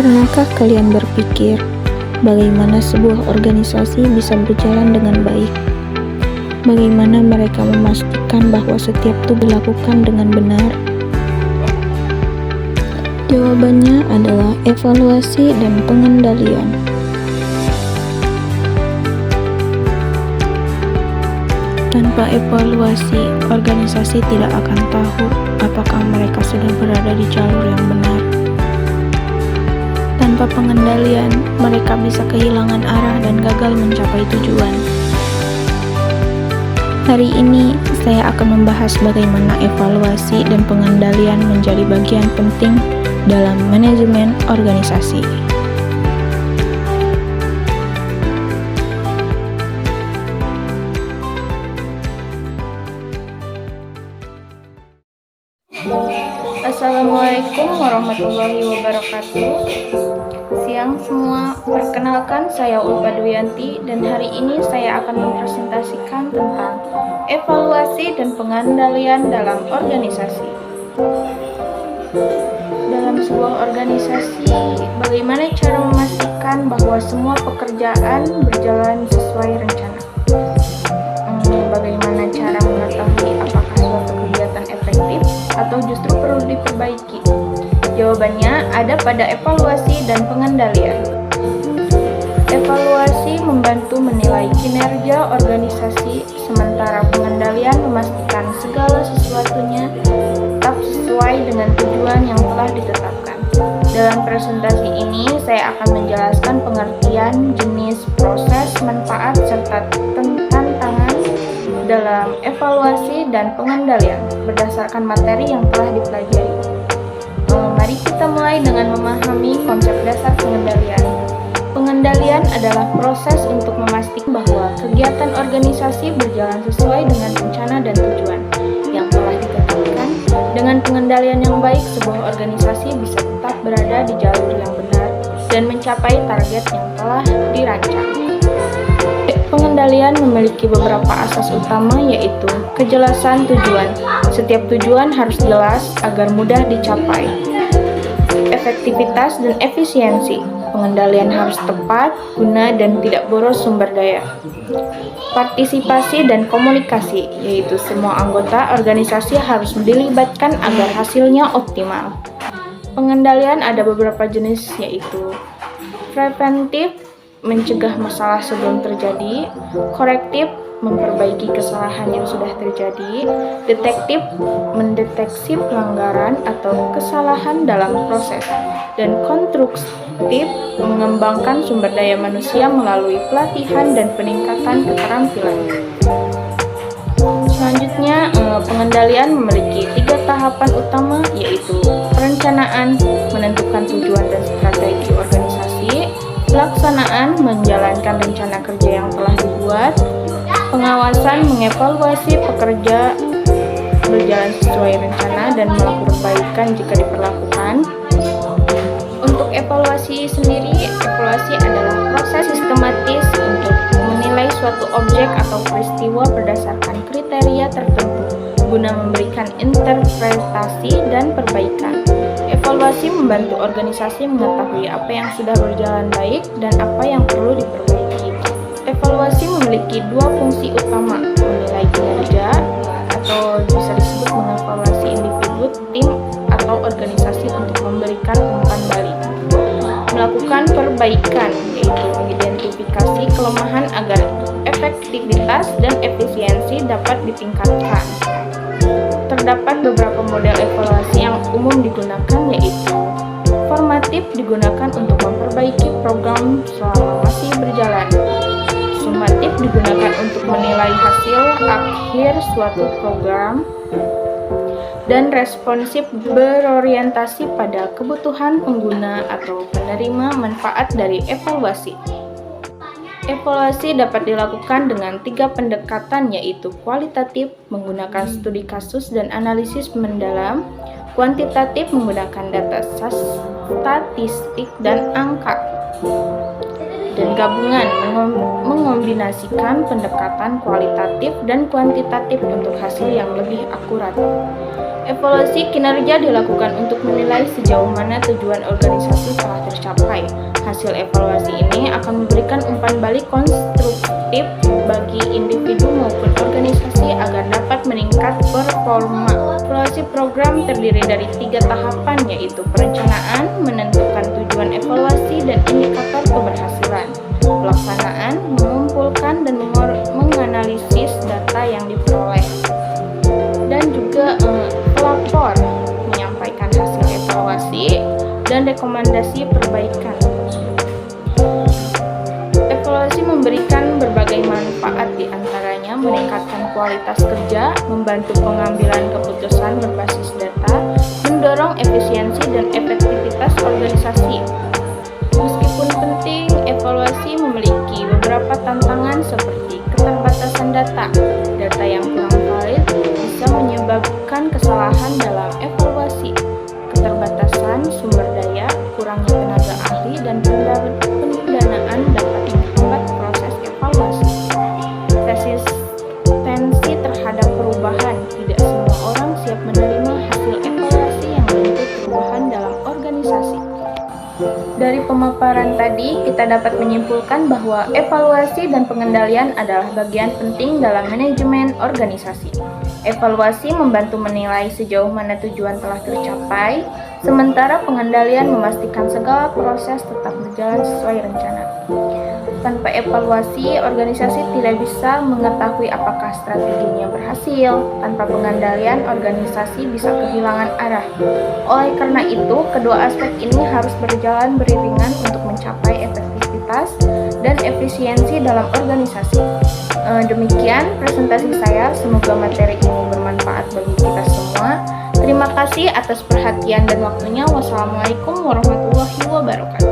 Pernahkah kalian berpikir bagaimana sebuah organisasi bisa berjalan dengan baik? Bagaimana mereka memastikan bahwa setiap itu dilakukan dengan benar? Jawabannya adalah evaluasi dan pengendalian. Tanpa evaluasi, organisasi tidak akan tahu apakah mereka sudah berada di jalur yang benar. Tanpa pengendalian, mereka bisa kehilangan arah dan gagal mencapai tujuan. Hari ini, saya akan membahas bagaimana evaluasi dan pengendalian menjadi bagian penting dalam manajemen organisasi. Assalamualaikum warahmatullahi wabarakatuh. Siang semua, perkenalkan saya Ulfa Duyanti dan hari ini saya akan mempresentasikan tentang evaluasi dan pengendalian dalam organisasi. Dalam sebuah organisasi, bagaimana cara memastikan bahwa semua pekerjaan berjalan sesuai rencana? Bagaimana cara mengetahui apakah suatu kegiatan efektif atau justru perlu diperbaiki? Jawabannya ada pada evaluasi dan pengendalian. Evaluasi membantu menilai kinerja organisasi, sementara pengendalian memastikan segala sesuatunya tetap sesuai dengan tujuan yang telah ditetapkan. Dalam presentasi ini, saya akan menjelaskan pengertian, jenis, proses, manfaat, serta tantangan dalam evaluasi dan pengendalian berdasarkan materi yang telah dipelajari. Mari kita mulai dengan memahami konsep dasar pengendalian. Pengendalian adalah proses untuk memastikan bahwa kegiatan organisasi berjalan sesuai dengan rencana dan tujuan yang telah ditetapkan. Dengan pengendalian yang baik, sebuah organisasi bisa tetap berada di jalur yang benar dan mencapai target yang telah dirancang. Pengendalian memiliki beberapa asas utama, yaitu kejelasan tujuan. Setiap tujuan harus jelas agar mudah dicapai. Efektivitas dan efisiensi. Pengendalian harus tepat, guna, dan tidak boros sumber daya. Partisipasi dan komunikasi, yaitu semua anggota organisasi harus dilibatkan agar hasilnya optimal. Pengendalian ada beberapa jenis, yaitu preventif, mencegah masalah sebelum terjadi; korektif, memperbaiki kesalahan yang sudah terjadi; detektif, mendeteksi pelanggaran atau kesalahan dalam proses; dan konstruktif, mengembangkan sumber daya manusia melalui pelatihan dan peningkatan keterampilan. Selanjutnya, pengendalian memiliki 3 tahapan utama, yaitu perencanaan, menentukan tujuan dan strategi organisasi; pelaksanaan, menjalankan rencana kerja yang telah dibuat; pengawasan, mengevaluasi pekerja berjalan sesuai rencana dan melakukan perbaikan jika diperlakukan. Untuk evaluasi sendiri, evaluasi adalah proses sistematis untuk menilai suatu objek atau peristiwa berdasarkan kriteria tertentu guna memberikan interpretasi dan perbaikan. Evaluasi membantu organisasi mengetahui apa yang sudah berjalan baik dan apa yang perlu diperbaiki. Evaluasi memiliki 2 fungsi utama, menilai kinerja atau bisa disebut mengevaluasi individu, tim, atau organisasi untuk memberikan umpan balik. Melakukan perbaikan, yaitu mengidentifikasi kelemahan agar efektivitas dan efisiensi dapat ditingkatkan. Terdapat beberapa model evaluasi yang umum digunakan, yaitu formatif, digunakan untuk memperbaiki program selama masih berjalan; sumatif, digunakan untuk menilai hasil akhir suatu program; dan responsif, berorientasi pada kebutuhan pengguna atau penerima manfaat dari evaluasi. Evaluasi dapat dilakukan dengan 3 pendekatan, yaitu kualitatif, menggunakan studi kasus dan analisis mendalam; kuantitatif, menggunakan data statistik dan angka; dan gabungan, mengombinasikan pendekatan kualitatif dan kuantitatif untuk hasil yang lebih akurat. Evaluasi kinerja dilakukan untuk menilai sejauh mana tujuan organisasi telah tercapai. Hasil evaluasi ini akan memberikan umpan balik konstruktif bagi individu maupun organisasi agar dapat meningkat performa. Evaluasi program terdiri dari 3 tahapan, yaitu perencanaan, menentukan tujuan evaluasi dan indikator keberhasilan, pelaksanaan, mengumpulkan dan menganalisis data yang diperoleh, dan juga pelapor menyampaikan hasil evaluasi dan rekomendasi perbaikan. Evaluasi memberikan berbagai manfaat, diantaranya meningkatkan kualitas kerja, membantu pengambilan keputusan berbasis data, mendorong efisiensi dan efektivitas organisasi. Meskipun penting, evaluasi memiliki beberapa tantangan seperti keterbatasan data. Data yang kurang valid bisa menyebabkan kesalahan dalam evaluasi. Keterbatasan sumber daya, kurangnya tenaga ahli, dan pendanaan dapat menghambat proses evaluasi. Resistensi terhadap perubahan. Tidak semua orang siap menerima hasil evaluasi yang menuntut perubahan dalam organisasi. Dari pemaparan tadi, kita dapat menyimpulkan bahwa evaluasi dan pengendalian adalah bagian penting dalam manajemen organisasi. Evaluasi membantu menilai sejauh mana tujuan telah tercapai, sementara pengendalian memastikan segala proses tetap berjalan sesuai rencana. Tanpa evaluasi, organisasi tidak bisa mengetahui apakah strateginya berhasil. Tanpa pengendalian, organisasi bisa kehilangan arah. Oleh karena itu, kedua aspek ini harus berjalan beriringan untuk mencapai efektivitas dan efisiensi dalam organisasi. Demikian presentasi saya, semoga materi ini bermanfaat bagi kita semua. Terima kasih atas perhatian dan waktunya. Wassalamualaikum warahmatullahi wabarakatuh.